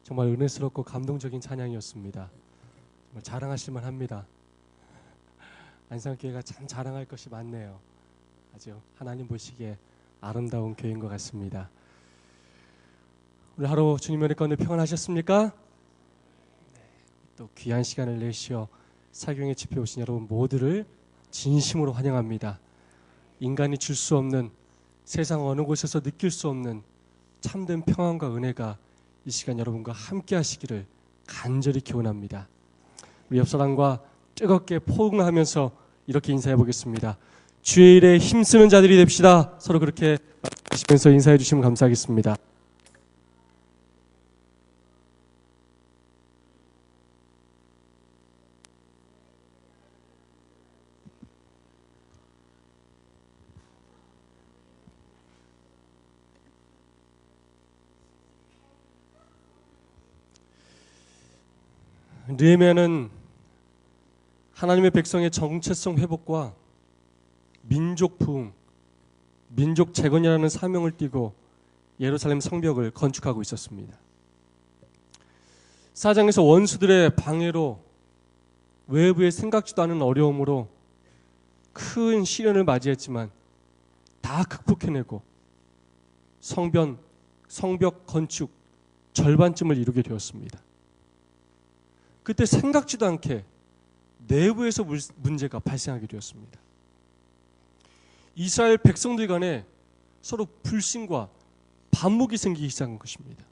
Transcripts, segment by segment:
정말 은혜스럽고 감동적인 찬양이었습니다. 정말 자랑하실만 합니다. 안산교회가 참 자랑할 것이 많네요. 아주 하나님 보시기에 아름다운 교회인 것 같습니다. 오늘 하루 주님의 은혜 가운데 평안하셨습니까? 또 귀한 시간을 내시어 사경에 집회 오신 여러분 모두를 진심으로 환영합니다. 인간이 줄 수 없는, 세상 어느 곳에서 느낄 수 없는 참된 평안과 은혜가 이 시간 여러분과 함께 하시기를 간절히 기원합니다. 우리 옆사람과 뜨겁게 포옹하면서 이렇게 인사해 보겠습니다. 주의 일에 힘쓰는 자들이 됩시다. 서로 그렇게 하시면서 인사해 주시면 감사하겠습니다. 느헤미야는 하나님의 백성의 정체성 회복과 민족 부흥, 민족 재건이라는 사명을 띠고 예루살렘 성벽을 건축하고 있었습니다. 사장에서 원수들의 방해로 외부에 생각지도 않은 어려움으로 큰 시련을 맞이했지만 다 극복해내고 성벽 건축 절반쯤을 이루게 되었습니다. 그때 생각지도 않게 내부에서 문제가 발생하게 되었습니다. 이스라엘 백성들 간에 서로 불신과 반목이 생기기 시작한 것입니다.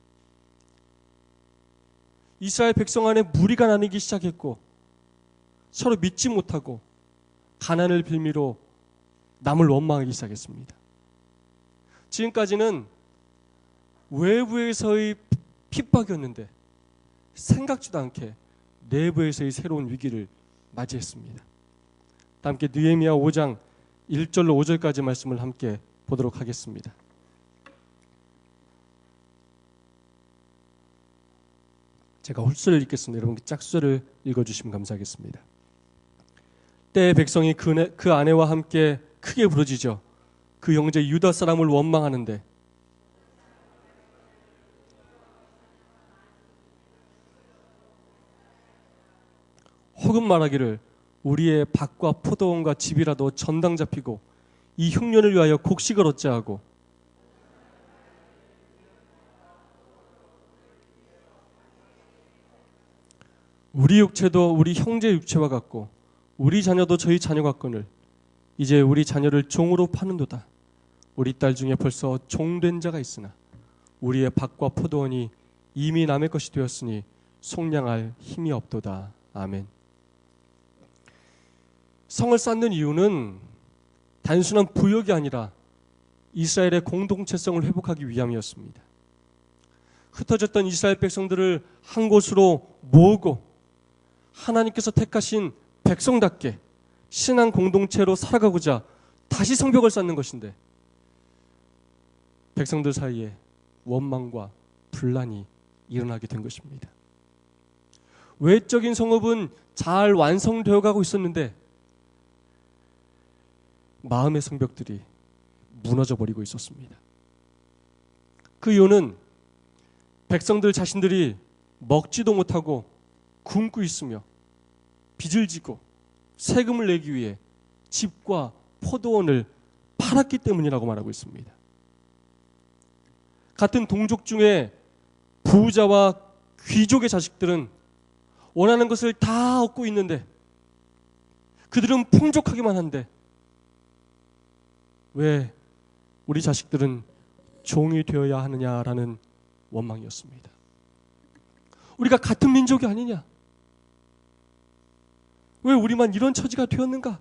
이스라엘 백성 안에 무리가 나뉘기 시작했고 서로 믿지 못하고 가난을 빌미로 남을 원망하기 시작했습니다. 지금까지는 외부에서의 핍박이었는데 생각지도 않게 내부에서의 새로운 위기를 맞이했습니다. 함께 느헤미야 5장 1절로 5절까지 말씀을 함께 보도록 하겠습니다. 제가 홀수를 읽겠습니다. 여러분 짝수를 읽어주시면 감사하겠습니다. 때의 백성이 그 아내와 함께 크게 부르짖어 그 형제 유다 사람을 원망하는데 혹은 말하기를 우리의 밭과 포도원과 집이라도 전당 잡히고 이 흉년을 위하여 곡식을 얻자 하고 우리 육체도 우리 형제 육체와 같고 우리 자녀도 저희 자녀 같거늘 이제 우리 자녀를 종으로 파는도다. 우리 딸 중에 벌써 종된 자가 있으나 우리의 밭과 포도원이 이미 남의 것이 되었으니 속량할 힘이 없도다. 아멘. 성을 쌓는 이유는 단순한 부역이 아니라 이스라엘의 공동체성을 회복하기 위함이었습니다. 흩어졌던 이스라엘 백성들을 한 곳으로 모으고 하나님께서 택하신 백성답게 신앙 공동체로 살아가고자 다시 성벽을 쌓는 것인데 백성들 사이에 원망과 분란이 일어나게 된 것입니다. 외적인 성읍은 잘 완성되어 가고 있었는데 마음의 성벽들이 무너져 버리고 있었습니다. 그 이유는 백성들 자신들이 먹지도 못하고 굶고 있으며 빚을 지고 세금을 내기 위해 집과 포도원을 팔았기 때문이라고 말하고 있습니다. 같은 동족 중에 부자와 귀족의 자식들은 원하는 것을 다 얻고 있는데 그들은 풍족하기만 한데 왜 우리 자식들은 종이 되어야 하느냐라는 원망이었습니다. 우리가 같은 민족이 아니냐? 왜 우리만 이런 처지가 되었는가?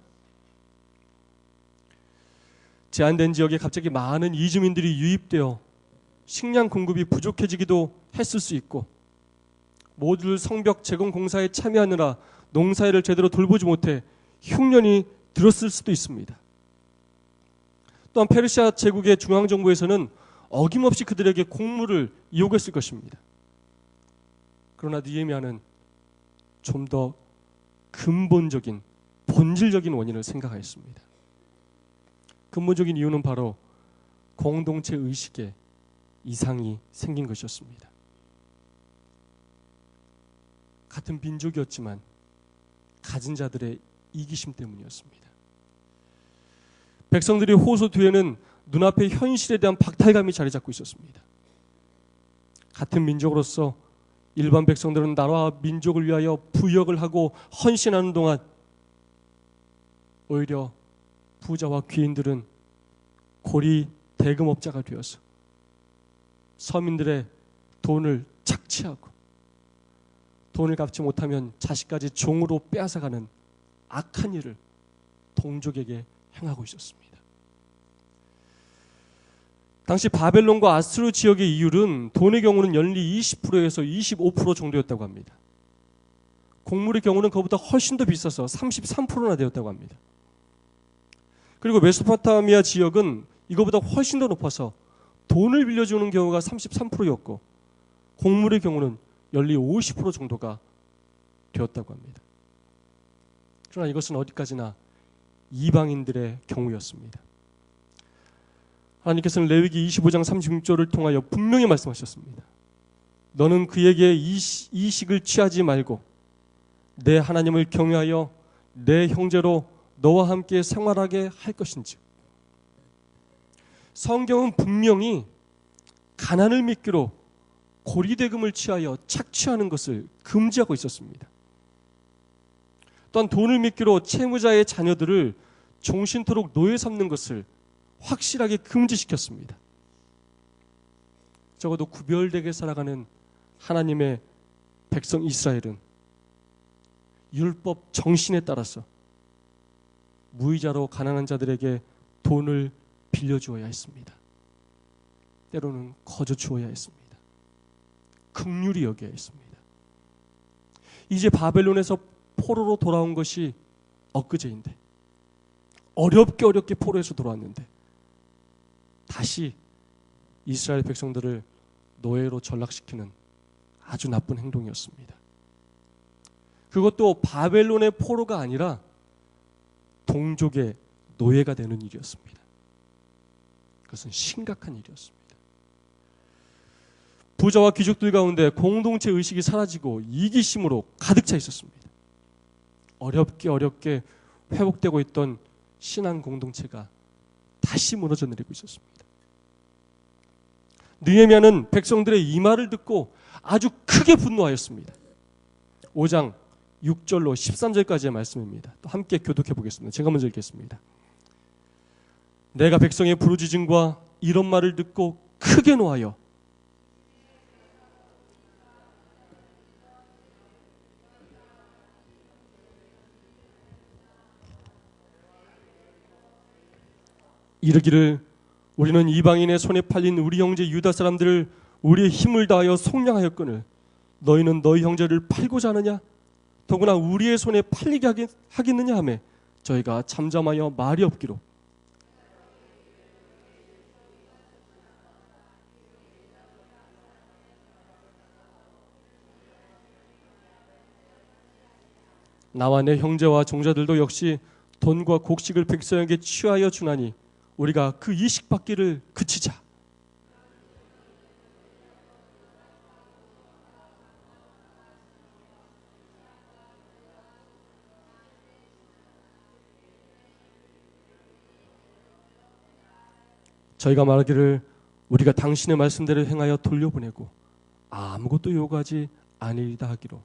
제한된 지역에 갑자기 많은 이주민들이 유입되어 식량 공급이 부족해지기도 했을 수 있고 모두들 성벽 재건 공사에 참여하느라 농사일을 제대로 돌보지 못해 흉년이 들었을 수도 있습니다. 또한 페르시아 제국의 중앙정부에서는 어김없이 그들에게 공물을 요구했을 것입니다. 그러나 느헤미야는 좀 더 근본적인 본질적인 원인을 생각하였습니다. 근본적인 이유는 바로 공동체 의식에 이상이 생긴 것이었습니다. 같은 민족이었지만 가진 자들의 이기심 때문이었습니다. 백성들이 호소 뒤에는 눈앞의 현실에 대한 박탈감이 자리 잡고 있었습니다. 같은 민족으로서 일반 백성들은 나라와 민족을 위하여 부역을 하고 헌신하는 동안 오히려 부자와 귀인들은 고리 대금업자가 되어서 서민들의 돈을 착취하고 돈을 갚지 못하면 자식까지 종으로 빼앗아가는 악한 일을 동족에게 행하고 있었습니다. 당시 바벨론과 아수르 지역의 이율은 돈의 경우는 연리 20%에서 25% 정도였다고 합니다. 곡물의 경우는 그것보다 훨씬 더 비싸서 33%나 되었다고 합니다. 그리고 메소포타미아 지역은 이거보다 훨씬 더 높아서 돈을 빌려주는 경우가 33%였고 곡물의 경우는 연리 50% 정도가 되었다고 합니다. 그러나 이것은 어디까지나 이방인들의 경우였습니다. 하나님께서는 레위기 25장 36절을 통하여 분명히 말씀하셨습니다. 너는 그에게 이식을 취하지 말고 내 하나님을 경외하여 내 형제로 너와 함께 생활하게 할 것인지. 성경은 분명히 가난을 미끼로 고리대금을 취하여 착취하는 것을 금지하고 있었습니다. 또한 돈을 미끼로 채무자의 자녀들을 종신토록 노예 삼는 것을 확실하게 금지시켰습니다. 적어도 구별되게 살아가는 하나님의 백성 이스라엘은 율법 정신에 따라서 무이자로 가난한 자들에게 돈을 빌려주어야 했습니다. 때로는 거저 주어야 했습니다. 긍휼히 여겨야 했습니다. 이제 바벨론에서 포로로 돌아온 것이 엊그제인데 어렵게 포로에서 돌아왔는데 다시 이스라엘 백성들을 노예로 전락시키는 아주 나쁜 행동이었습니다. 그것도 바벨론의 포로가 아니라 동족의 노예가 되는 일이었습니다. 그것은 심각한 일이었습니다. 부자와 귀족들 가운데 공동체 의식이 사라지고 이기심으로 가득 차 있었습니다. 어렵게 회복되고 있던 신앙 공동체가 다시 무너져 내리고 있었습니다. 느헤미야는 백성들의 이 말을 듣고 아주 크게 분노하였습니다. 5장 6절로 13절까지의 말씀입니다. 또 함께 교독해 보겠습니다. 제가 먼저 읽겠습니다. 내가 백성의 부르짖음과 이런 말을 듣고 크게 노하여 이르기를 우리는 이방인의 손에 팔린 우리 형제 유다 사람들을 우리의 힘을 다하여 속량하였거늘 너희는 너희 형제를 팔고자 하느냐? 더구나 우리의 손에 팔리게 하겠느냐 하매 저희가 잠잠하여 말이 없기로 나와 내 형제와 종자들도 역시 돈과 곡식을 백성에게 취하여 주나니 우리가 그 이식 받기를 그치자. 저희가 말하기를 우리가 당신의 말씀대로 행하여 돌려보내고 아무것도 요구하지 아니리다 하기로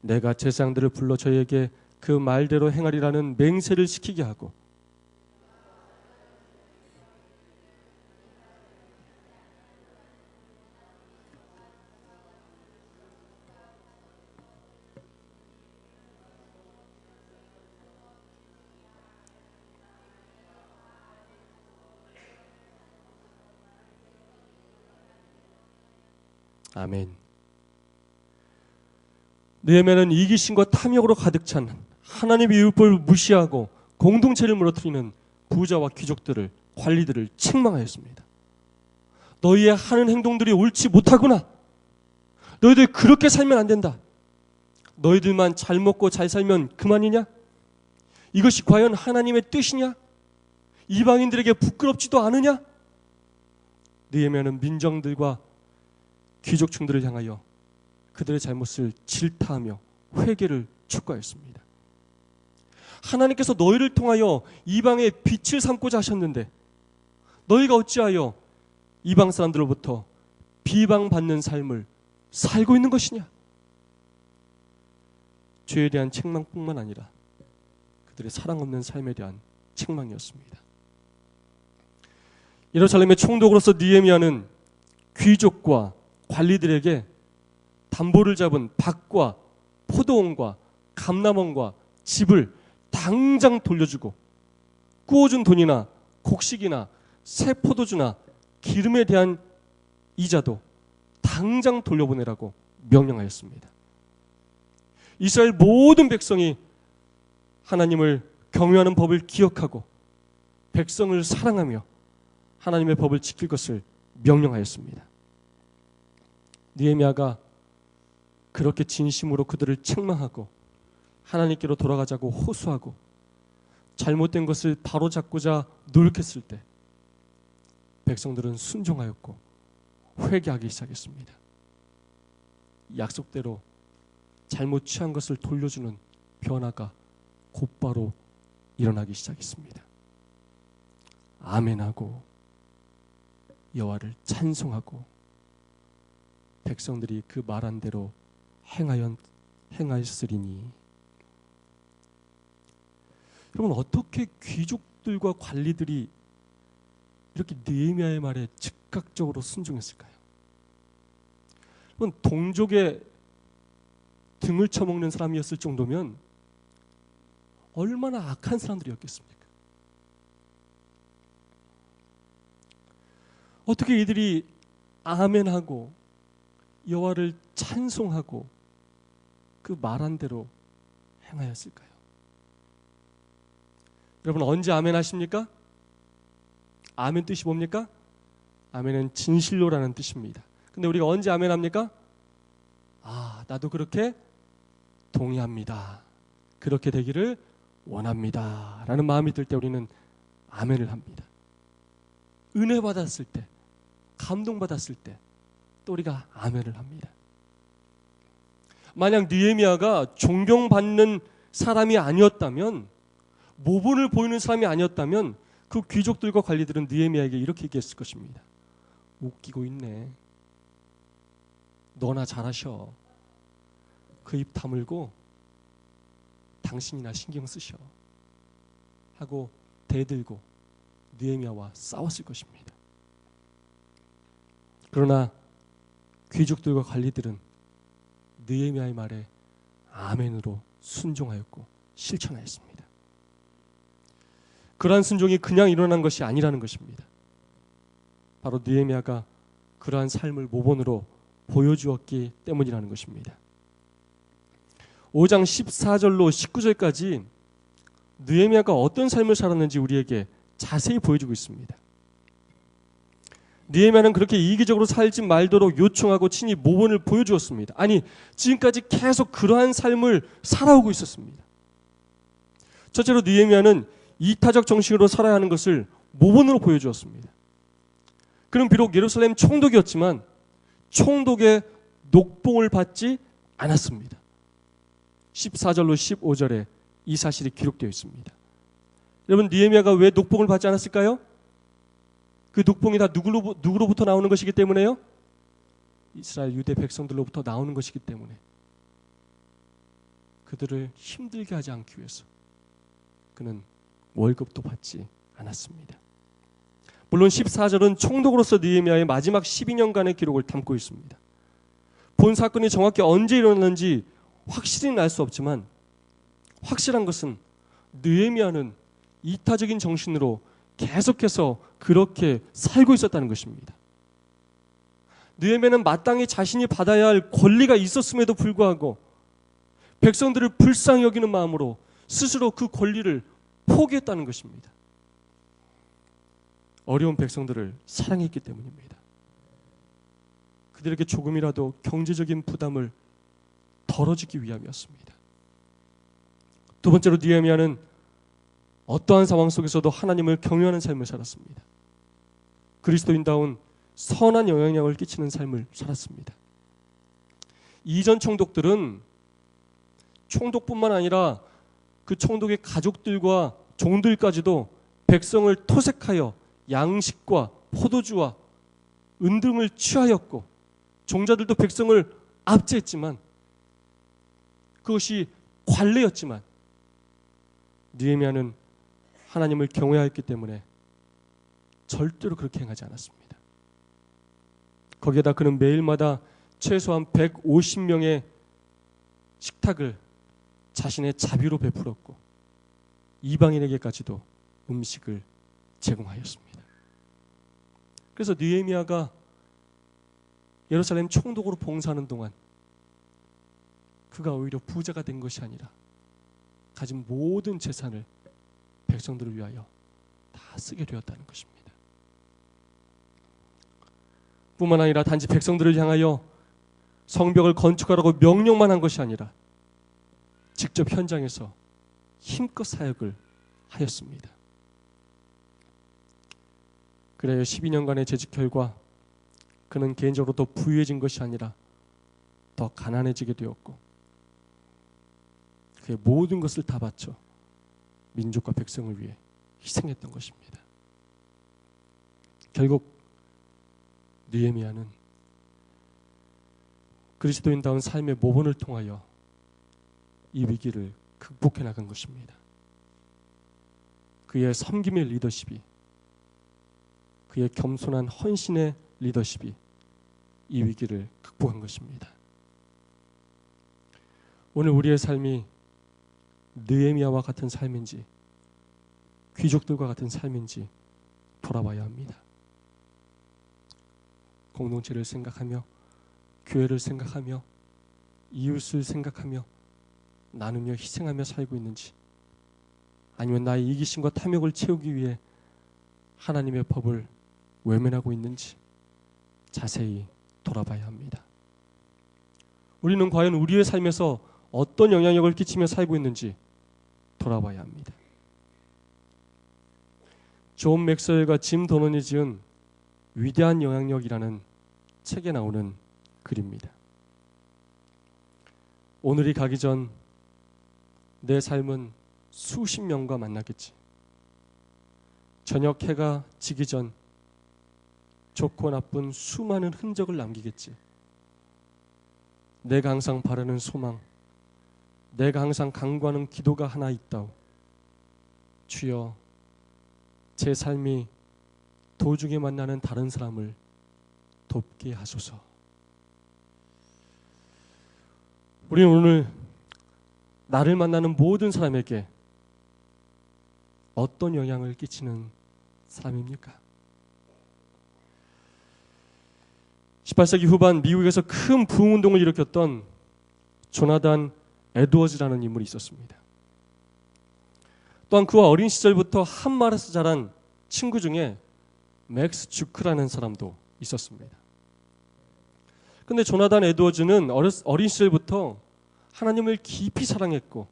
내가 제사장들을 불러 저희에게 그 말대로 행하리라는 맹세를 시키게 하고 아멘. 느헤미야는 이기심과 탐욕으로 가득 찬 하나님의 율법을 무시하고 공동체를 무너뜨리는 부자와 귀족들을 관리들을 책망하였습니다. 너희의 하는 행동들이 옳지 못하구나. 너희들 그렇게 살면 안 된다. 너희들만 잘 먹고 잘 살면 그만이냐? 이것이 과연 하나님의 뜻이냐? 이방인들에게 부끄럽지도 않으냐? 느헤미야는 민정들과 귀족층들을 향하여 그들의 잘못을 질타하며 회개를 촉구하였습니다. 하나님께서 너희를 통하여 이방의 빛을 삼고자 하셨는데 너희가 어찌하여 이방 사람들로부터 비방받는 삶을 살고 있는 것이냐? 죄에 대한 책망뿐만 아니라 그들의 사랑 없는 삶에 대한 책망이었습니다. 예루살렘의 총독으로서 느헤미야는 귀족과 관리들에게 담보를 잡은 밭과 포도원과 감람원과 집을 당장 돌려주고 구워준 돈이나 곡식이나 새 포도주나 기름에 대한 이자도 당장 돌려보내라고 명령하였습니다. 이스라엘 모든 백성이 하나님을 경외하는 법을 기억하고 백성을 사랑하며 하나님의 법을 지킬 것을 명령하였습니다. 느헤미야가 그렇게 진심으로 그들을 책망하고 하나님께로 돌아가자고 호소하고 잘못된 것을 바로잡고자 노력했을 때 백성들은 순종하였고 회개하기 시작했습니다. 약속대로 잘못 취한 것을 돌려주는 변화가 곧바로 일어나기 시작했습니다. 아멘하고 여호와를 찬송하고 백성들이 그 말한 대로 행하였으리니. 여러분, 어떻게 귀족들과 관리들이 이렇게 느헤미야의 말에 즉각적으로 순종했을까요? 여러분, 동족의 등을 쳐먹는 사람이었을 정도면 얼마나 악한 사람들이었겠습니까? 어떻게 이들이 아멘하고 여호와를 찬송하고 그 말한 대로 행하였을까요? 여러분, 언제 아멘 하십니까? 아멘 뜻이 뭡니까? 아멘은 진실로라는 뜻입니다. 근데 우리가 언제 아멘 합니까? 나도 그렇게 동의합니다. 그렇게 되기를 원합니다. 라는 마음이 들 때 우리는 아멘을 합니다. 은혜 받았을 때, 감동 받았을 때 또 우리가 아멘을 합니다. 만약 느헤미야가 존경받는 사람이 아니었다면, 모본을 보이는 사람이 아니었다면 그 귀족들과 관리들은 느헤미야에게 이렇게 얘기했을 것입니다. 웃기고 있네. 너나 잘하셔. 그 입 다물고 당신이나 신경 쓰셔. 하고 대들고 느헤미야와 싸웠을 것입니다. 그러나 귀족들과 관리들은 느헤미야의 말에 아멘으로 순종하였고 실천하였습니다. 그러한 순종이 그냥 일어난 것이 아니라는 것입니다. 바로 느헤미야가 그러한 삶을 모본으로 보여주었기 때문이라는 것입니다. 5장 14절로 19절까지 느헤미야가 어떤 삶을 살았는지 우리에게 자세히 보여주고 있습니다. 느헤미야는 그렇게 이기적으로 살지 말도록 요청하고 친히 모본을 보여주었습니다. 아니, 지금까지 계속 그러한 삶을 살아오고 있었습니다. 첫째로 느헤미야는 이타적 정신으로 살아야 하는 것을 모본으로 보여주었습니다. 그는 비록 예루살렘 총독이었지만 총독의 녹봉을 받지 않았습니다. 14절로 15절에 이 사실이 기록되어 있습니다. 여러분, 느헤미야가 왜 녹봉을 받지 않았을까요? 그 녹봉이 다 누구로부터 나오는 것이기 때문에요? 이스라엘 유대 백성들로부터 나오는 것이기 때문에 그들을 힘들게 하지 않기 위해서 그는 월급도 받지 않았습니다. 물론 14절은 총독으로서 느헤미야의 마지막 12년간의 기록을 담고 있습니다. 본 사건이 정확히 언제 일어났는지 확실히는 알 수 없지만 확실한 것은 느헤미야는 이타적인 정신으로 계속해서 그렇게 살고 있었다는 것입니다. 느헤미야는 마땅히 자신이 받아야 할 권리가 있었음에도 불구하고 백성들을 불쌍히 여기는 마음으로 스스로 그 권리를 포기했다는 것입니다. 어려운 백성들을 사랑했기 때문입니다. 그들에게 조금이라도 경제적인 부담을 덜어주기 위함이었습니다. 두 번째로 느헤미야는 어떠한 상황 속에서도 하나님을 경외하는 삶을 살았습니다. 그리스도인다운 선한 영향력을 끼치는 삶을 살았습니다. 이전 총독들은 총독뿐만 아니라 그 총독의 가족들과 종들까지도 백성을 토색하여 양식과 포도주와 은등을 취하였고 종자들도 백성을 압제했지만 그것이 관례였지만 느헤미야는 하나님을 경외하였기 때문에 절대로 그렇게 행하지 않았습니다. 거기에다 그는 매일마다 최소한 150명의 식탁을 자신의 자비로 베풀었고 이방인에게까지도 음식을 제공하였습니다. 그래서 느헤미야가 예루살렘 총독으로 봉사하는 동안 그가 오히려 부자가 된 것이 아니라 가진 모든 재산을 백성들을 위하여 다 쓰게 되었다는 것입니다. 뿐만 아니라 단지 백성들을 향하여 성벽을 건축하라고 명령만 한 것이 아니라 직접 현장에서 힘껏 사역을 하였습니다. 그래야 12년간의 재직 결과 그는 개인적으로 더 부유해진 것이 아니라 더 가난해지게 되었고 그의 모든 것을 다 바쳐 민족과 백성을 위해 희생했던 것입니다. 결국 느헤미야는 그리스도인다운 삶의 모본을 통하여 이 위기를 극복해 나간 것입니다. 그의 섬김의 리더십이, 그의 겸손한 헌신의 리더십이 이 위기를 극복한 것입니다. 오늘 우리의 삶이 느헤미야와 같은 삶인지 귀족들과 같은 삶인지 돌아봐야 합니다. 공동체를 생각하며 교회를 생각하며 이웃을 생각하며 나누며 희생하며 살고 있는지 아니면 나의 이기심과 탐욕을 채우기 위해 하나님의 법을 외면하고 있는지 자세히 돌아봐야 합니다. 우리는 과연 우리의 삶에서 어떤 영향력을 끼치며 살고 있는지 돌아봐야 합니다. 존 맥스웰과 짐 도넌이 지은 위대한 영향력이라는 책에 나오는 글입니다. 오늘이 가기 전 내 삶은 수십 명과 만나겠지. 저녁 해가 지기 전 좋고 나쁜 수많은 흔적을 남기겠지. 내가 항상 바라는 소망, 내가 항상 간구하는 기도가 하나 있다오. 주여, 제 삶이 도중에 만나는 다른 사람을 돕게 하소서. 우리는 오늘 나를 만나는 모든 사람에게 어떤 영향을 끼치는 사람입니까? 18세기 후반 미국에서 큰 부흥운동을 일으켰던 조나단 에드워즈라는 인물이 있었습니다. 또한 그와 어린 시절부터 한말에서 자란 친구 중에 맥스 주크라는 사람도 있었습니다. 그런데 조나단 에드워즈는 어린 시절부터 하나님을 깊이 사랑했고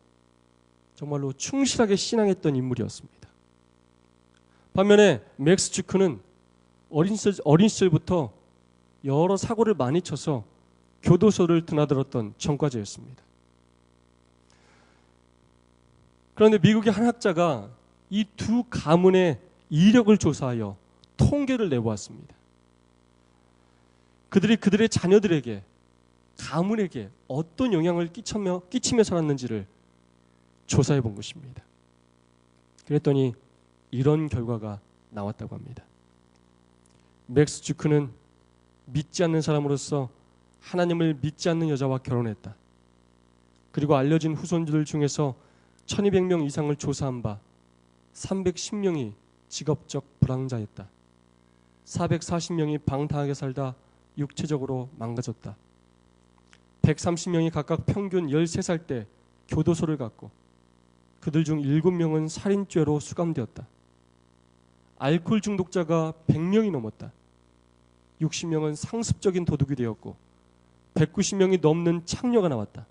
정말로 충실하게 신앙했던 인물이었습니다. 반면에 맥스 주크는 어린 시절부터 여러 사고를 많이 쳐서 교도소를 드나들었던 전과자였습니다. 그런데 미국의 한 학자가 이 두 가문의 이력을 조사하여 통계를 내보았습니다. 그들이 그들의 자녀들에게, 가문에게 어떤 영향을 끼치며 살았는지를 조사해 본 것입니다. 그랬더니 이런 결과가 나왔다고 합니다. 맥스 주크는 믿지 않는 사람으로서 하나님을 믿지 않는 여자와 결혼했다. 그리고 알려진 후손들 중에서 1200명 이상을 조사한 바 310명이 직업적 불황자였다. 440명이 방탕하게 살다 육체적으로 망가졌다. 130명이 각각 평균 13살 때 교도소를 갔고 그들 중 7명은 살인죄로 수감되었다. 알코올 중독자가 100명이 넘었다. 60명은 상습적인 도둑이 되었고 190명이 넘는 창녀가 나왔다.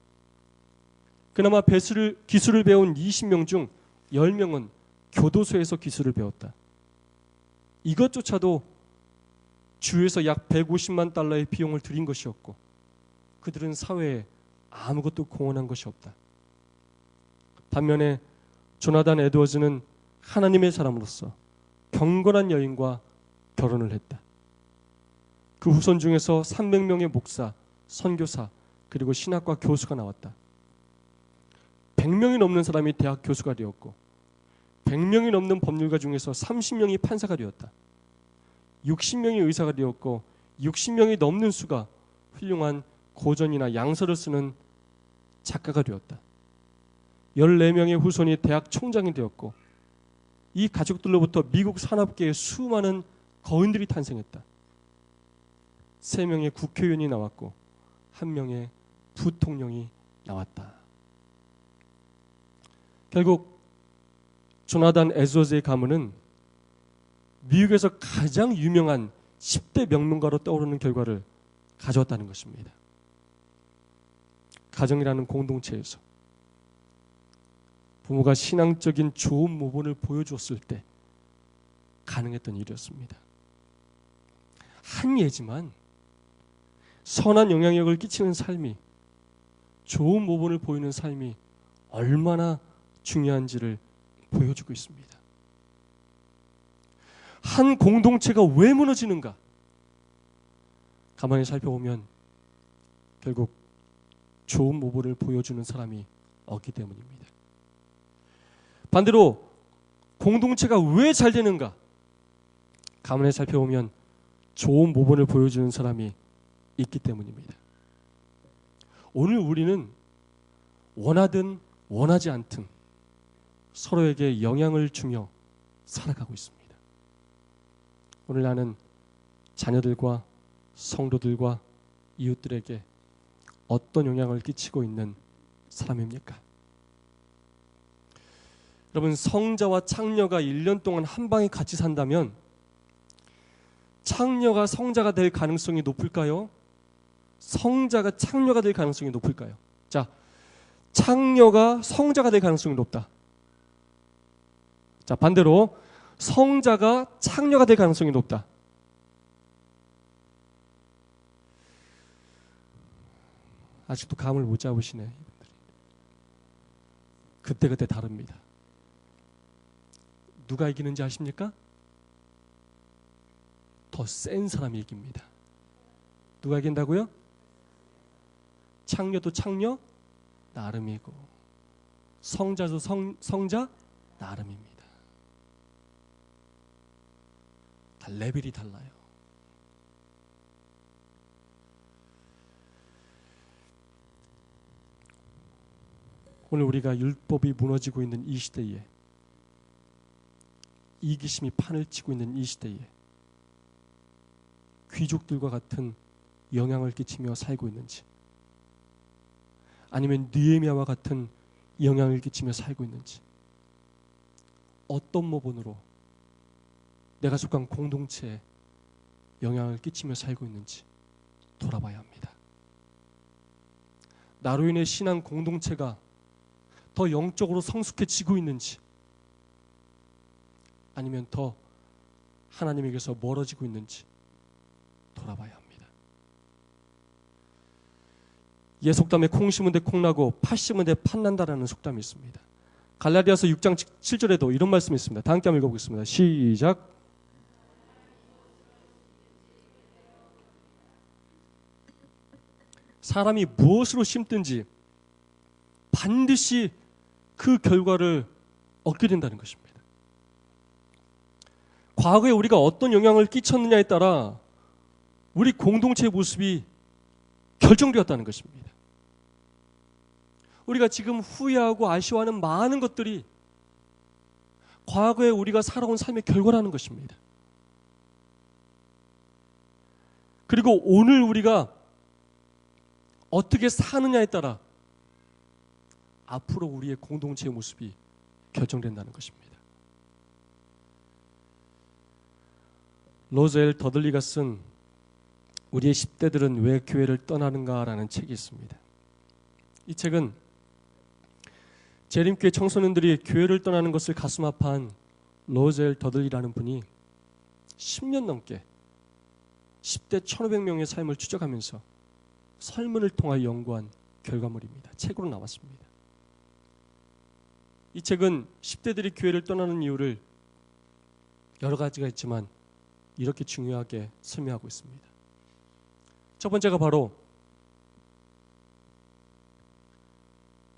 그나마 기술을 배운 20명 중 10명은 교도소에서 기술을 배웠다. 이것조차도 주에서 약 150만 달러의 비용을 들인 것이었고 그들은 사회에 아무것도 공헌한 것이 없다. 반면에 조나단 에드워즈는 하나님의 사람으로서 경건한 여인과 결혼을 했다. 그 후손 중에서 300명의 목사, 선교사, 그리고 신학과 교수가 나왔다. 100명이 넘는 사람이 대학 교수가 되었고 100명이 넘는 법률가 중에서 30명이 판사가 되었다. 60명이 의사가 되었고 60명이 넘는 수가 훌륭한 고전이나 양서를 쓰는 작가가 되었다. 14명의 후손이 대학 총장이 되었고 이 가족들로부터 미국 산업계에 수많은 거인들이 탄생했다. 3명의 국회의원이 나왔고 1명의 부통령이 나왔다. 결국 조나단 에드워즈의 가문은 미국에서 가장 유명한 10대 명문가로 떠오르는 결과를 가져왔다는 것입니다. 가정이라는 공동체에서 부모가 신앙적인 좋은 모본을 보여주었을 때 가능했던 일이었습니다. 한 예지만 선한 영향력을 끼치는 삶이, 좋은 모본을 보이는 삶이 얼마나 중요한지를 보여주고 있습니다. 한 공동체가 왜 무너지는가? 가만히 살펴보면 결국 좋은 모본을 보여주는 사람이 없기 때문입니다. 반대로 공동체가 왜 잘 되는가? 가만히 살펴보면 좋은 모본을 보여주는 사람이 있기 때문입니다. 오늘 우리는 원하든 원하지 않든 서로에게 영향을 주며 살아가고 있습니다. 오늘 나는 자녀들과 성도들과 이웃들에게 어떤 영향을 끼치고 있는 사람입니까? 여러분, 성자와 창녀가 1년 동안 한 방에 같이 산다면 창녀가 성자가 될 가능성이 높을까요? 성자가 창녀가 될 가능성이 높을까요? 자, 창녀가 성자가 될 가능성이 높다. 자, 반대로 성자가 창녀가 될 가능성이 높다. 아직도 감을 못 잡으시네. 그때그때 다릅니다. 누가 이기는지 아십니까? 더 센 사람이 이깁니다. 누가 이긴다고요? 창녀도 창녀 나름이고 성자도 성자 나름입니다. 다 레벨이 달라요. 오늘 우리가 율법이 무너지고 있는 이 시대에, 이기심이 판을 치고 있는 이 시대에 귀족들과 같은 영향을 끼치며 살고 있는지, 아니면 느헤미야와 같은 영향을 끼치며 살고 있는지, 어떤 모본으로 내가 속한 공동체에 영향을 끼치며 살고 있는지 돌아봐야 합니다. 나로 인해 신앙 공동체가 더 영적으로 성숙해지고 있는지, 아니면 더 하나님에게서 멀어지고 있는지 돌아봐야 합니다. 예 속담에 콩 심은 데 콩 나고 팥 심은 데 팥 난다라는 속담이 있습니다. 갈라디아서 6장 7절에도 이런 말씀이 있습니다. 다 함께 한번 읽어보겠습니다. 시작. 사람이 무엇으로 심든지 반드시 그 결과를 얻게 된다는 것입니다. 과거에 우리가 어떤 영향을 끼쳤느냐에 따라 우리 공동체의 모습이 결정되었다는 것입니다. 우리가 지금 후회하고 아쉬워하는 많은 것들이 과거에 우리가 살아온 삶의 결과라는 것입니다. 그리고 오늘 우리가 어떻게 사느냐에 따라 앞으로 우리의 공동체의 모습이 결정된다는 것입니다. 로즈엘 더들리가 쓴 우리의 10대들은 왜 교회를 떠나는가라는 책이 있습니다. 이 책은 재림교회 청소년들이 교회를 떠나는 것을 가슴 아파한 로즈엘 더들리라는 분이 10년 넘게 10대 1500명의 삶을 추적하면서 설문을 통하여 연구한 결과물입니다. 책으로 나왔습니다. 이 책은 10대들이 교회를 떠나는 이유를 여러 가지가 있지만 이렇게 중요하게 설명하고 있습니다. 첫 번째가 바로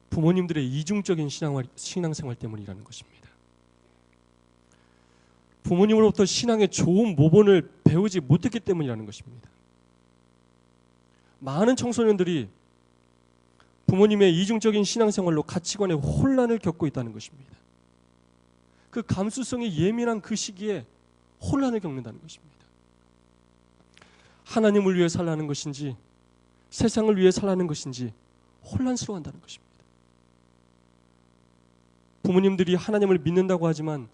부모님들의 이중적인 신앙생활 때문이라는 것입니다. 부모님으로부터 신앙의 좋은 모본을 배우지 못했기 때문이라는 것입니다. 많은 청소년들이 부모님의 이중적인 신앙생활로 가치관의 혼란을 겪고 있다는 것입니다. 그 감수성이 예민한 그 시기에 혼란을 겪는다는 것입니다. 하나님을 위해 살라는 것인지 세상을 위해 살라는 것인지 혼란스러워한다는 것입니다. 부모님들이 하나님을 믿는다고 하지만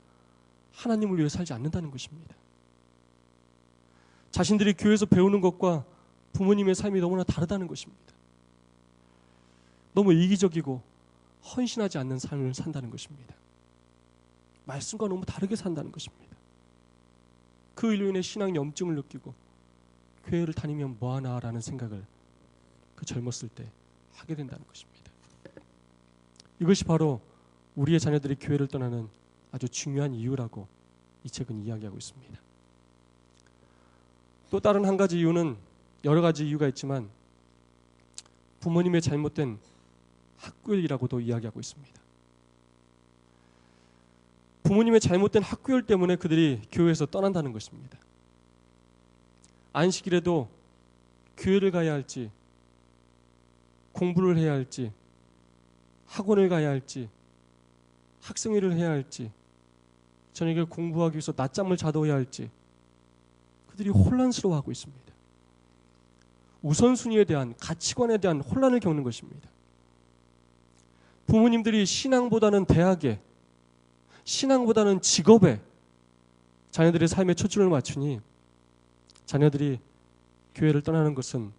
하나님을 위해 살지 않는다는 것입니다. 자신들이 교회에서 배우는 것과 부모님의 삶이 너무나 다르다는 것입니다. 너무 이기적이고 헌신하지 않는 삶을 산다는 것입니다. 말씀과 너무 다르게 산다는 것입니다. 그 일로 인해 신앙 염증을 느끼고 교회를 다니면 뭐하나라는 생각을 그 젊었을 때 하게 된다는 것입니다. 이것이 바로 우리의 자녀들이 교회를 떠나는 아주 중요한 이유라고 이 책은 이야기하고 있습니다. 또 다른 한 가지 이유는 여러 가지 이유가 있지만 부모님의 잘못된 학교일이라고도 이야기하고 있습니다. 부모님의 잘못된 학교일 때문에 그들이 교회에서 떠난다는 것입니다. 안식일에도 교회를 가야 할지 공부를 해야 할지 학원을 가야 할지 학생회를 해야 할지 저녁에 공부하기 위해서 낮잠을 자둬야 할지 그들이 혼란스러워하고 있습니다. 우선순위에 대한 가치관에 대한 혼란을 겪는 것입니다. 부모님들이 신앙보다는 대학에 신앙보다는 직업에 자녀들의 삶에 초점을 맞추니 자녀들이 교회를 떠나는 것은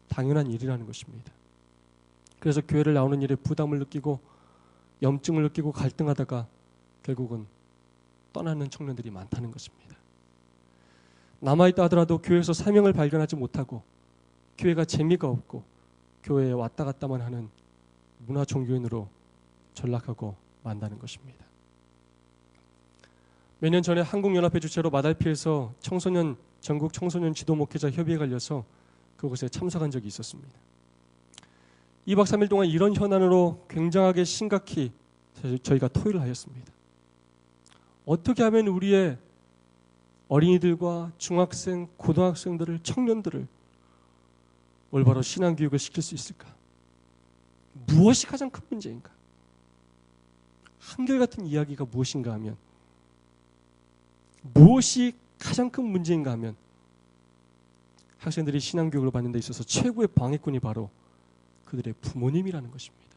당연한 일이라는 것입니다. 그래서 교회를 나오는 일에 부담을 느끼고 염증을 느끼고 갈등하다가 결국은 떠나는 청년들이 많다는 것입니다. 남아있다 하더라도 교회에서 사명을 발견하지 못하고 교회가 재미가 없고 교회에 왔다 갔다만 하는 문화 종교인으로 전락하고 만다는 것입니다. 몇 년 전에 한국연합회 주최로 마달피에서 전국 청소년 지도 목회자 협의에 걸려서 그곳에 참석한 적이 있었습니다. 2박 3일 동안 이런 현안으로 굉장하게 심각히 저희가 토의를 하였습니다. 어떻게 하면 우리의 어린이들과 중학생, 고등학생들을, 청년들을 올바로 신앙교육을 시킬 수 있을까? 무엇이 가장 큰 문제인가? 한결같은 이야기가 무엇인가 하면 무엇이 가장 큰 문제인가 하면 학생들이 신앙교육을 받는 데 있어서 최고의 방해꾼이 바로 그들의 부모님이라는 것입니다.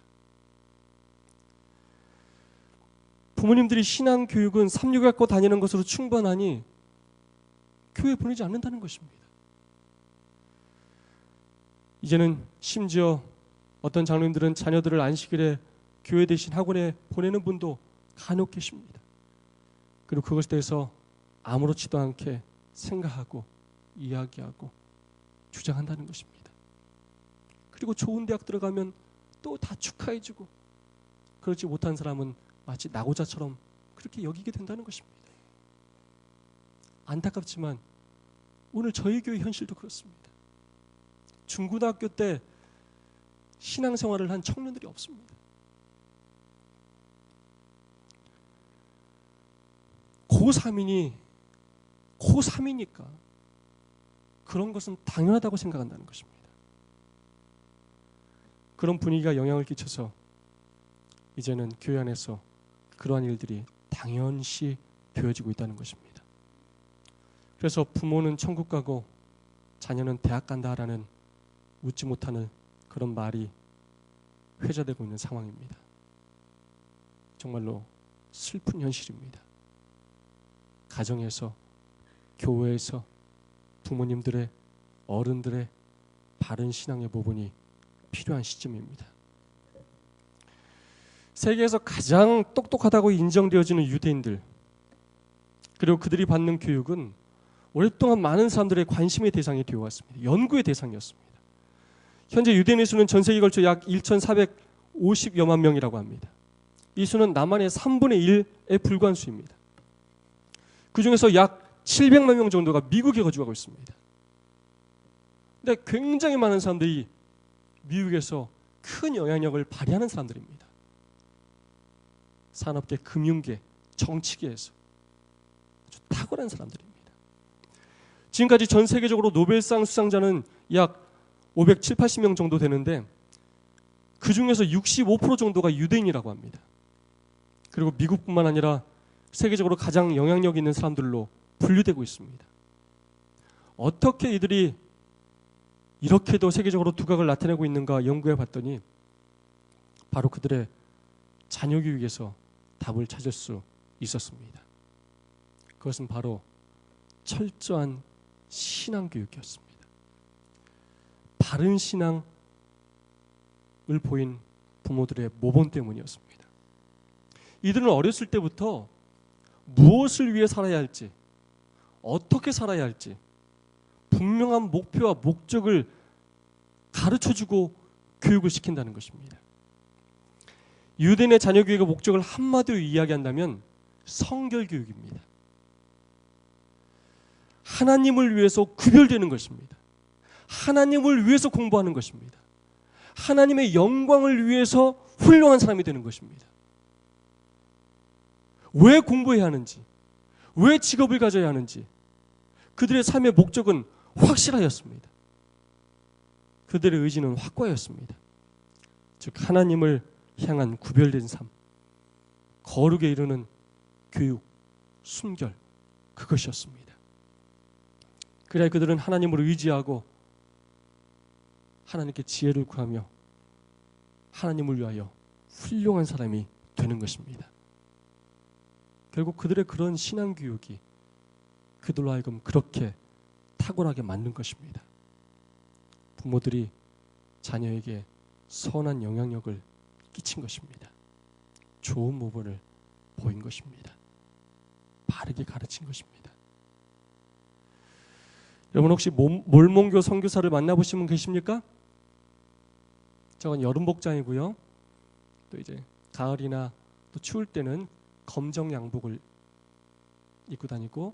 부모님들이 신앙교육은 삼육학고 다니는 것으로 충분하니 교회에 보내지 않는다는 것입니다. 이제는 심지어 어떤 장로님들은 자녀들을 안식일에 교회 대신 학원에 보내는 분도 간혹 계십니다. 그리고 그것에 대해서 아무렇지도 않게 생각하고 이야기하고 주장한다는 것입니다. 그리고 좋은 대학 들어가면 또 다 축하해주고 그렇지 못한 사람은 마치 나고자처럼 그렇게 여기게 된다는 것입니다. 안타깝지만 오늘 저희 교회 현실도 그렇습니다. 중고등학교 때 신앙생활을 한 청년들이 없습니다. 고3이니까 그런 것은 당연하다고 생각한다는 것입니다. 그런 분위기가 영향을 끼쳐서 이제는 교회 안에서 그러한 일들이 당연시 되어지고 있다는 것입니다. 그래서 부모는 천국 가고 자녀는 대학 간다라는 웃지 못하는 그런 말이 회자되고 있는 상황입니다. 정말로 슬픈 현실입니다. 가정에서, 교회에서 부모님들의, 어른들의 바른 신앙의 모본이 필요한 시점입니다. 세계에서 가장 똑똑하다고 인정되어지는 유대인들, 그리고 그들이 받는 교육은 오랫동안 많은 사람들의 관심의 대상이 되어왔습니다. 연구의 대상이었습니다. 현재 유대인의 수는 전 세계에 걸쳐 약 1,450여만 명이라고 합니다. 이 수는 남한의 3분의 1에 불과한 수입니다. 그 중에서 약 700만 명 정도가 미국에 거주하고 있습니다. 근데 굉장히 많은 사람들이 미국에서 큰 영향력을 발휘하는 사람들입니다. 산업계, 금융계, 정치계에서 아주 탁월한 사람들입니다. 지금까지 전 세계적으로 노벨상 수상자는 약 570, 80명 정도 되는데 그 중에서 65% 정도가 유대인이라고 합니다. 그리고 미국뿐만 아니라 세계적으로 가장 영향력 있는 사람들로 분류되고 있습니다. 어떻게 이들이 이렇게도 세계적으로 두각을 나타내고 있는가 연구해 봤더니 바로 그들의 자녀 교육에서 답을 찾을 수 있었습니다. 그것은 바로 철저한 신앙 교육이었습니다. 바른 신앙을 보인 부모들의 모범 때문이었습니다. 이들은 어렸을 때부터 무엇을 위해 살아야 할지, 어떻게 살아야 할지 분명한 목표와 목적을 가르쳐주고 교육을 시킨다는 것입니다. 유대인의 자녀 교육의 목적을 한마디로 이야기한다면 성결 교육입니다. 하나님을 위해서 구별되는 것입니다. 하나님을 위해서 공부하는 것입니다. 하나님의 영광을 위해서 훌륭한 사람이 되는 것입니다. 왜 공부해야 하는지, 왜 직업을 가져야 하는지 그들의 삶의 목적은 확실하였습니다. 그들의 의지는 확고하였습니다. 즉 하나님을 향한 구별된 삶, 거룩에 이르는 교육, 순결, 그것이었습니다. 그래야 그들은 하나님을 의지하고 하나님께 지혜를 구하며 하나님을 위하여 훌륭한 사람이 되는 것입니다. 결국 그들의 그런 신앙 교육이 그들로 하여금 그렇게 탁월하게 만든 것입니다. 부모들이 자녀에게 선한 영향력을 끼친 것입니다. 좋은 모범을 보인 것입니다. 바르게 가르친 것입니다. 여러분 혹시 몰몬교 선교사를 만나보신 분 계십니까? 저건 여름 복장이고요. 또 이제 가을이나 또 추울 때는 검정 양복을 입고 다니고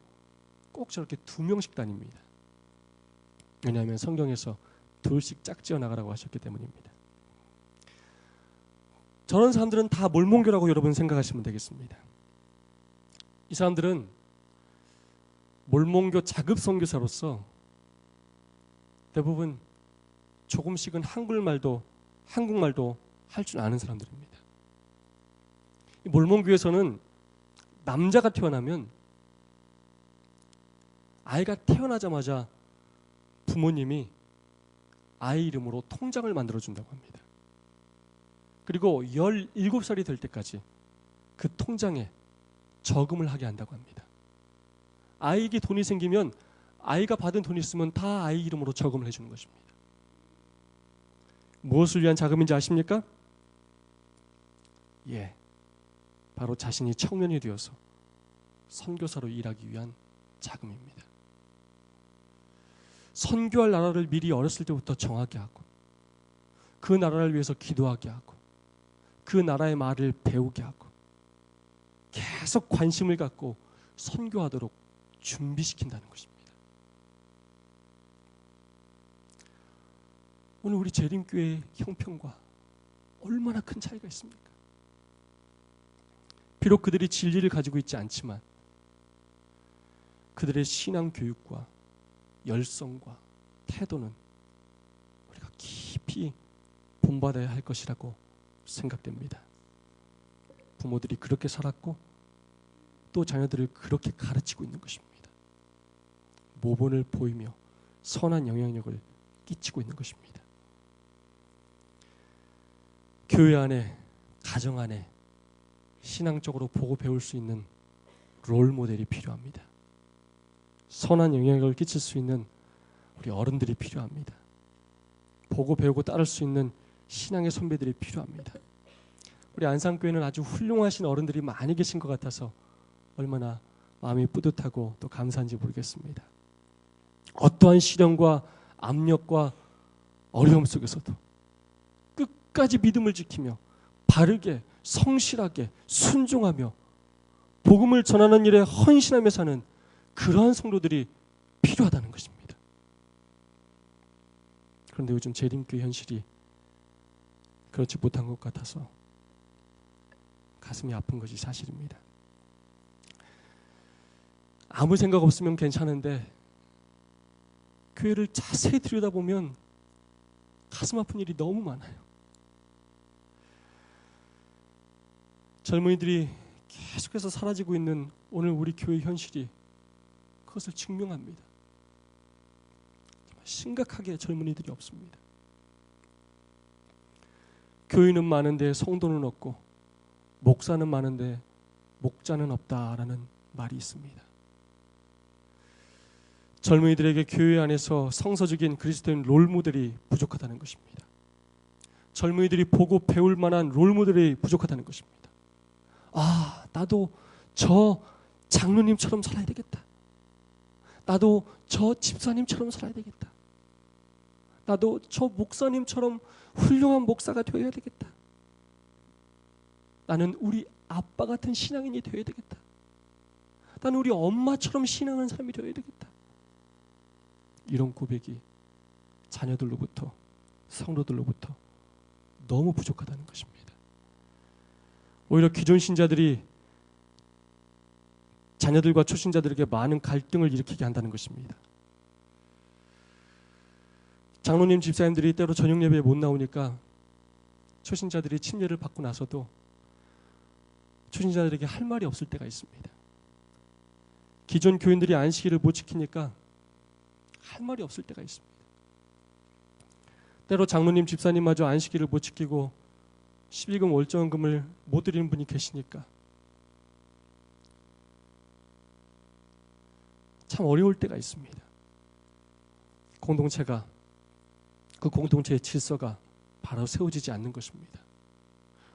꼭 저렇게 2명씩 다닙니다. 왜냐하면 성경에서 둘씩 짝지어 나가라고 하셨기 때문입니다. 저런 사람들은 다 몰몬교라고 여러분 생각하시면 되겠습니다. 이 사람들은 몰몬교 자급 선교사로서 대부분 조금씩은 한국말도 할 줄 아는 사람들입니다. 이 몰몬교에서는 남자가 태어나면 아이가 태어나자마자 부모님이 아이 이름으로 통장을 만들어준다고 합니다. 그리고 17살이 될 때까지 그 통장에 저금을 하게 한다고 합니다. 아이에게 돈이 생기면 아이가 받은 돈이 있으면 다 아이 이름으로 저금을 해주는 것입니다. 무엇을 위한 자금인지 아십니까? 예, 바로 자신이 청년이 되어서 선교사로 일하기 위한 자금입니다. 선교할 나라를 미리 어렸을 때부터 정하게 하고 그 나라를 위해서 기도하게 하고 그 나라의 말을 배우게 하고 계속 관심을 갖고 선교하도록 준비시킨다는 것입니다. 오늘 우리 재림교회의 형편과 얼마나 큰 차이가 있습니까? 비록 그들이 진리를 가지고 있지 않지만 그들의 신앙 교육과 열성과 태도는 우리가 깊이 본받아야 할 것이라고 생각됩니다. 부모들이 그렇게 살았고 또 자녀들을 그렇게 가르치고 있는 것입니다. 모본을 보이며 선한 영향력을 끼치고 있는 것입니다. 교회 안에, 가정 안에 신앙적으로 보고 배울 수 있는 롤 모델이 필요합니다. 선한 영향력을 끼칠 수 있는 우리 어른들이 필요합니다. 보고 배우고 따를 수 있는 신앙의 선배들이 필요합니다. 우리 안산교회는 아주 훌륭하신 어른들이 많이 계신 것 같아서 얼마나 마음이 뿌듯하고 또 감사한지 모르겠습니다. 어떠한 시련과 압력과 어려움 속에서도 끝까지 믿음을 지키며 바르게 성실하게 순종하며 복음을 전하는 일에 헌신하며 사는 그러한 성도들이 필요하다는 것입니다. 그런데 요즘 재림교회 현실이 그렇지 못한 것 같아서 가슴이 아픈 것이 사실입니다. 아무 생각 없으면 괜찮은데 교회를 자세히 들여다보면 가슴 아픈 일이 너무 많아요. 젊은이들이 계속해서 사라지고 있는 오늘 우리 교회 현실이 그것을 증명합니다. 심각하게 젊은이들이 없습니다. 교인은 많은데 성도는 없고 목사는 많은데 목자는 없다라는 말이 있습니다. 젊은이들에게 교회 안에서 성서적인 그리스도인 롤모델이 부족하다는 것입니다. 젊은이들이 보고 배울 만한 롤모델이 부족하다는 것입니다. 아, 나도 저 장로님처럼 살아야 되겠다. 나도 저 집사님처럼 살아야 되겠다. 나도 저 목사님처럼 훌륭한 목사가 되어야 되겠다. 나는 우리 아빠 같은 신앙인이 되어야 되겠다. 나는 우리 엄마처럼 신앙하는 사람이 되어야 되겠다. 이런 고백이 자녀들로부터 성도들로부터 너무 부족하다는 것입니다. 오히려 기존 신자들이 자녀들과 초신자들에게 많은 갈등을 일으키게 한다는 것입니다. 장로님 집사님들이 때로 저녁 예배에 못 나오니까 초신자들이 침례를 받고 나서도 초신자들에게 할 말이 없을 때가 있습니다. 기존 교인들이 안식일을 못 지키니까 할 말이 없을 때가 있습니다. 때로 장로님 집사님마저 안식일을 못 지키고 12금 월정금을 못 드리는 분이 계시니까 참 어려울 때가 있습니다. 공동체가 그 공동체의 질서가 바로 세워지지 않는 것입니다.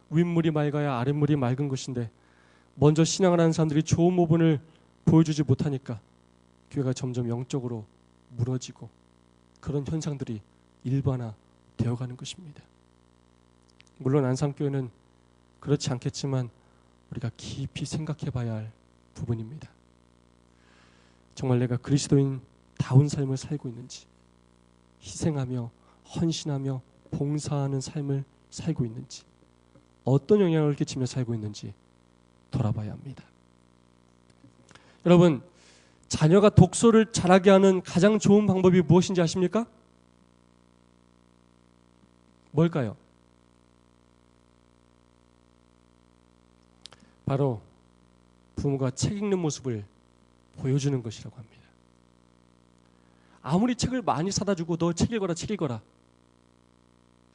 윗물이 맑아야 아랫물이 맑은 것인데 먼저 신앙을 하는 사람들이 좋은 모습을 보여주지 못하니까 교회가 점점 영적으로 무너지고 그런 현상들이 일반화되어가는 것입니다. 물론 안산교회는 그렇지 않겠지만 우리가 깊이 생각해 봐야 할 부분입니다. 정말 내가 그리스도인다운 삶을 살고 있는지, 희생하며 헌신하며 봉사하는 삶을 살고 있는지, 어떤 영향을 끼치며 살고 있는지 돌아봐야 합니다. 여러분, 자녀가 독서를 잘하게 하는 가장 좋은 방법이 무엇인지 아십니까? 뭘까요? 바로 부모가 책 읽는 모습을 보여주는 것이라고 합니다. 아무리 책을 많이 사다 주고 너 책 읽어라 책 읽어라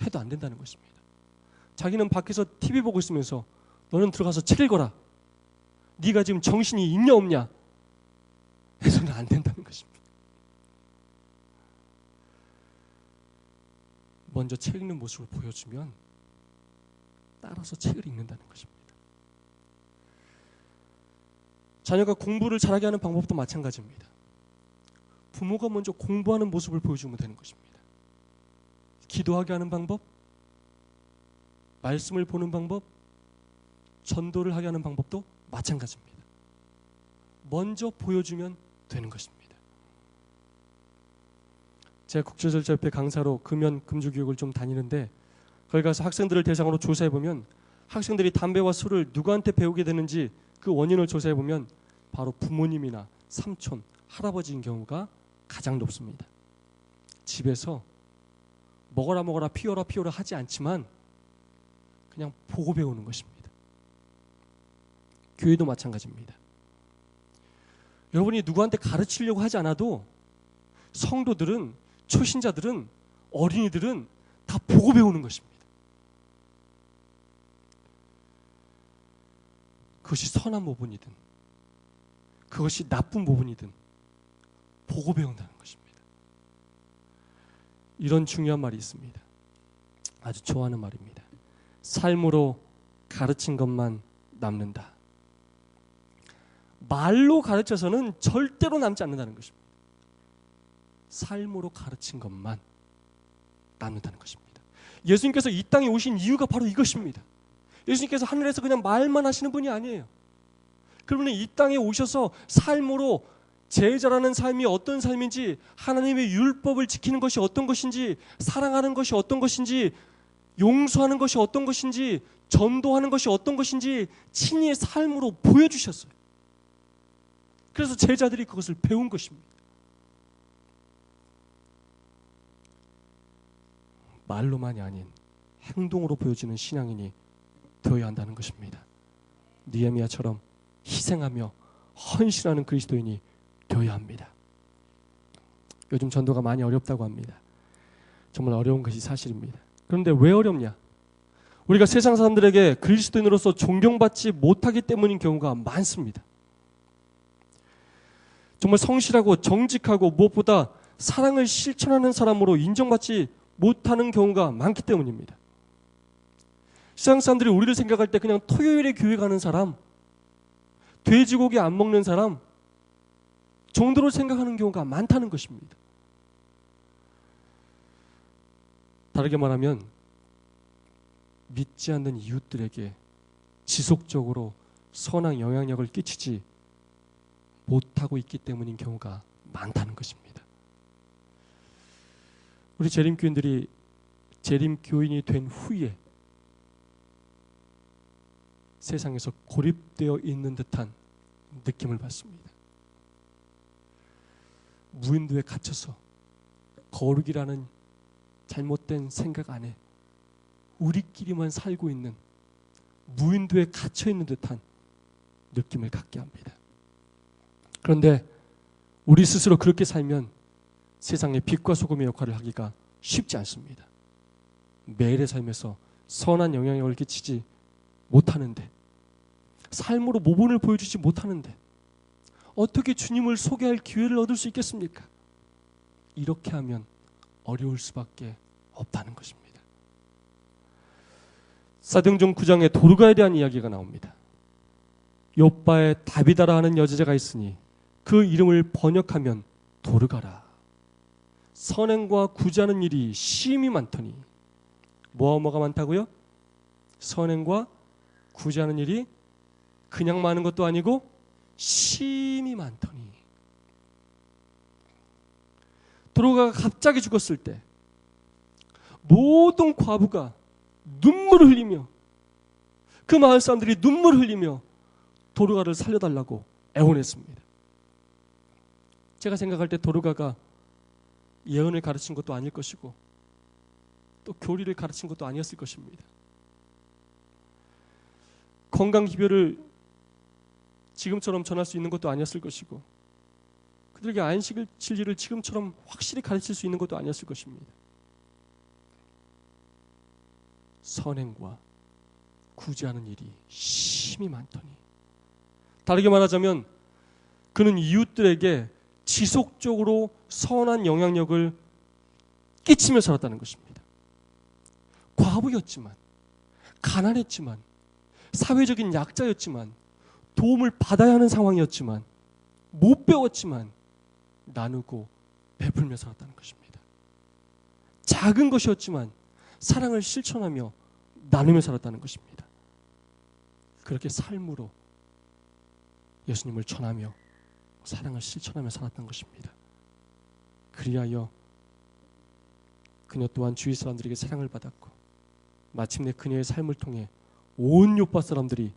해도 안 된다는 것입니다. 자기는 밖에서 TV 보고 있으면서 너는 들어가서 책 읽어라. 네가 지금 정신이 있냐 없냐 해서는 안 된다는 것입니다. 먼저 책 읽는 모습을 보여주면 따라서 책을 읽는다는 것입니다. 자녀가 공부를 잘하게 하는 방법도 마찬가지입니다. 부모가 먼저 공부하는 모습을 보여주면 되는 것입니다. 기도하게 하는 방법, 말씀을 보는 방법, 전도를 하게 하는 방법도 마찬가지입니다. 먼저 보여주면 되는 것입니다. 제가 국제절자협회 강사로 금연 금주교육을 좀 다니는데 거기 가서 학생들을 대상으로 조사해보면 학생들이 담배와 술을 누구한테 배우게 되는지 그 원인을 조사해보면 바로 부모님이나 삼촌, 할아버지인 경우가 가장 높습니다. 집에서 먹어라 먹어라 피워라 피워라 하지 않지만 그냥 보고 배우는 것입니다. 교회도 마찬가지입니다. 여러분이 누구한테 가르치려고 하지 않아도 성도들은, 초신자들은, 어린이들은 다 보고 배우는 것입니다. 그것이 선한 부분이든 그것이 나쁜 부분이든 보고 배운다는 것입니다. 이런 중요한 말이 있습니다. 아주 좋아하는 말입니다. 삶으로 가르친 것만 남는다. 말로 가르쳐서는 절대로 남지 않는다는 것입니다. 삶으로 가르친 것만 남는다는 것입니다. 예수님께서 이 땅에 오신 이유가 바로 이것입니다. 예수님께서 하늘에서 그냥 말만 하시는 분이 아니에요. 그러면 이 땅에 오셔서 삶으로 제자라는 삶이 어떤 삶인지, 하나님의 율법을 지키는 것이 어떤 것인지, 사랑하는 것이 어떤 것인지, 용서하는 것이 어떤 것인지, 전도하는 것이 어떤 것인지 친히의 삶으로 보여주셨어요. 그래서 제자들이 그것을 배운 것입니다. 말로만이 아닌 행동으로 보여지는 신앙인이 되어야 한다는 것입니다. 느헤미야처럼 희생하며 헌신하는 그리스도인이 되어야 합니다. 요즘 전도가 많이 어렵다고 합니다. 정말 어려운 것이 사실입니다. 그런데 왜 어렵냐? 우리가 세상 사람들에게 그리스도인으로서 존경받지 못하기 때문인 경우가 많습니다. 정말 성실하고 정직하고 무엇보다 사랑을 실천하는 사람으로 인정받지 못하는 경우가 많기 때문입니다. 세상 사람들이 우리를 생각할 때 그냥 토요일에 교회 가는 사람, 돼지고기 안 먹는 사람 정도로 생각하는 경우가 많다는 것입니다. 다르게 말하면 믿지 않는 이웃들에게 지속적으로 선한 영향력을 끼치지 못하고 있기 때문인 경우가 많다는 것입니다. 우리 재림교인들이 재림교인이 된 후에 세상에서 고립되어 있는 듯한 느낌을 받습니다. 무인도에 갇혀서 거룩이라는 잘못된 생각 안에 우리끼리만 살고 있는, 무인도에 갇혀 있는 듯한 느낌을 갖게 합니다. 그런데 우리 스스로 그렇게 살면 세상의 빛과 소금의 역할을 하기가 쉽지 않습니다. 매일의 삶에서 선한 영향력을 끼치지 못하는데, 삶으로 모범을 보여주지 못하는데 어떻게 주님을 소개할 기회를 얻을 수 있겠습니까? 이렇게 하면 어려울 수밖에 없다는 것입니다. 사도행전 9장에 도르가에 대한 이야기가 나옵니다. 욥바에 다비다라 하는 여자가 있으니 그 이름을 번역하면 도르가라. 선행과 구제하는 일이 심히 많더니. 뭐가 많다고요? 선행과 구제하는 일이 그냥 많은 것도 아니고 심히 많더니. 도르가가 갑자기 죽었을 때 모든 과부가 눈물을 흘리며, 그 마을 사람들이 눈물을 흘리며 도르가를 살려달라고 애원했습니다. 제가 생각할 때 도르가가 예언을 가르친 것도 아닐 것이고 또 교리를 가르친 것도 아니었을 것입니다. 건강 기별을 지금처럼 전할 수 있는 것도 아니었을 것이고, 그들에게 안식을 진리를 지금처럼 확실히 가르칠 수 있는 것도 아니었을 것입니다. 선행과 구제하는 일이 심히 많더니. 다르게 말하자면 그는 이웃들에게 지속적으로 선한 영향력을 끼치며 살았다는 것입니다. 과부였지만, 가난했지만, 사회적인 약자였지만, 도움을 받아야 하는 상황이었지만, 못 배웠지만 나누고 베풀며 살았다는 것입니다. 작은 것이었지만 사랑을 실천하며 나누며 살았다는 것입니다. 그렇게 삶으로 예수님을 전하며 사랑을 실천하며 살았던 것입니다. 그리하여 그녀 또한 주위 사람들에게 사랑을 받았고, 마침내 그녀의 삶을 통해 온 요파 사람들이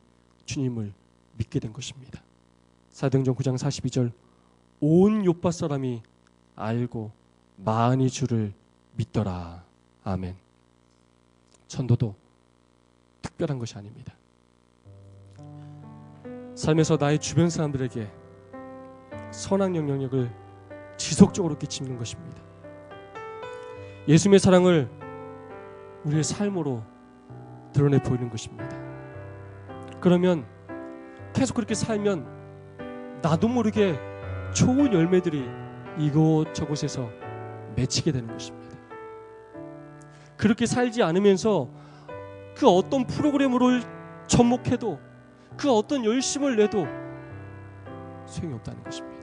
주님을 믿게 된 것입니다. 사도행전 9장 42절, 온 요파 사람이 알고 많이 주를 믿더라. 아멘. 전도도 특별한 것이 아닙니다. 삶에서 나의 주변 사람들에게 선한 영향력을 지속적으로 끼치는 것입니다. 예수님의 사랑을 우리의 삶으로 드러내 보이는 것입니다. 그러면 계속 그렇게 살면 나도 모르게 좋은 열매들이 이곳저곳에서 맺히게 되는 것입니다. 그렇게 살지 않으면서 그 어떤 프로그램으로 접목해도, 그 어떤 열심을 내도 소용이 없다는 것입니다.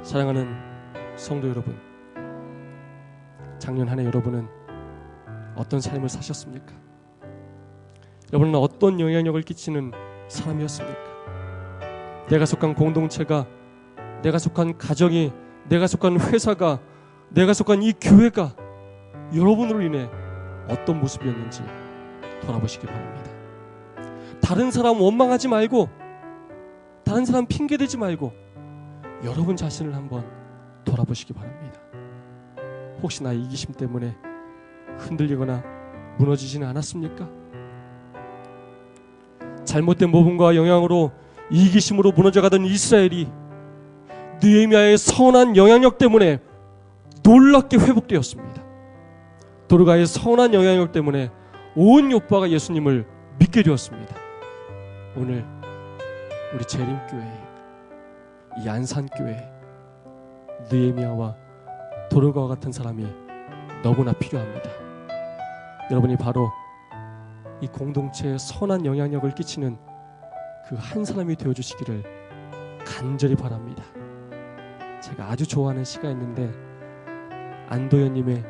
사랑하는 성도 여러분, 작년 한 해 여러분은 어떤 삶을 사셨습니까? 여러분은 어떤 영향력을 끼치는 사람이었습니까? 내가 속한 공동체가, 내가 속한 가정이, 내가 속한 회사가, 내가 속한 이 교회가 여러분으로 인해 어떤 모습이었는지 돌아보시기 바랍니다. 다른 사람 원망하지 말고, 다른 사람 핑계대지 말고 여러분 자신을 한번 돌아보시기 바랍니다. 혹시나 이기심 때문에 흔들리거나 무너지지는 않았습니까? 잘못된 모범과 영향으로 이기심으로 무너져가던 이스라엘이 느헤미야의 선한 영향력 때문에 놀랍게 회복되었습니다. 도르가의 선한 영향력 때문에 온 요파가 예수님을 믿게 되었습니다. 오늘 우리 재림교회, 이 안산교회, 느헤미야와 도르가와 같은 사람이 너무나 필요합니다. 여러분이 바로 이 공동체에 선한 영향력을 끼치는 그 한 사람이 되어주시기를 간절히 바랍니다. 제가 아주 좋아하는 시가 있는데 안도현님의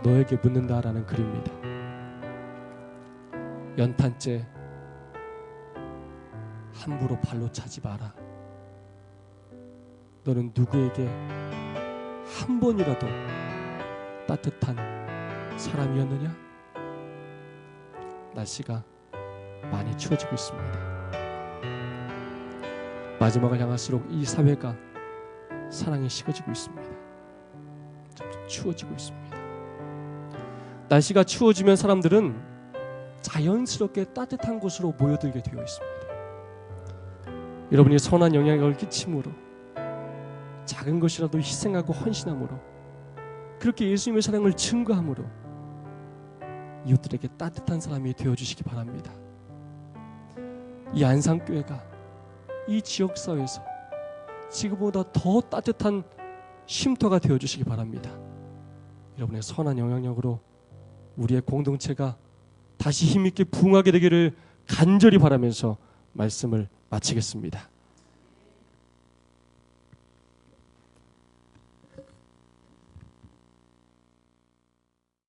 너에게 묻는다라는 글입니다. 연탄재 함부로 발로 차지 마라. 너는 누구에게 한 번이라도 따뜻한 사람이었느냐? 날씨가 많이 추워지고 있습니다. 마지막을 향할수록 이 사회가 사랑이 식어지고 있습니다. 점점 추워지고 있습니다. 날씨가 추워지면 사람들은 자연스럽게 따뜻한 곳으로 모여들게 되어 있습니다. 여러분이 선한 영향력을 끼침으로, 작은 것이라도 희생하고 헌신함으로, 그렇게 예수님의 사랑을 증거함으로 이웃들에게 따뜻한 사람이 되어주시기 바랍니다. 이 안산교회가 이 지역사회에서 지금보다 더 따뜻한 쉼터가 되어주시기 바랍니다. 여러분의 선한 영향력으로 우리의 공동체가 다시 힘있게 부흥하게 되기를 간절히 바라면서 말씀을 마치겠습니다.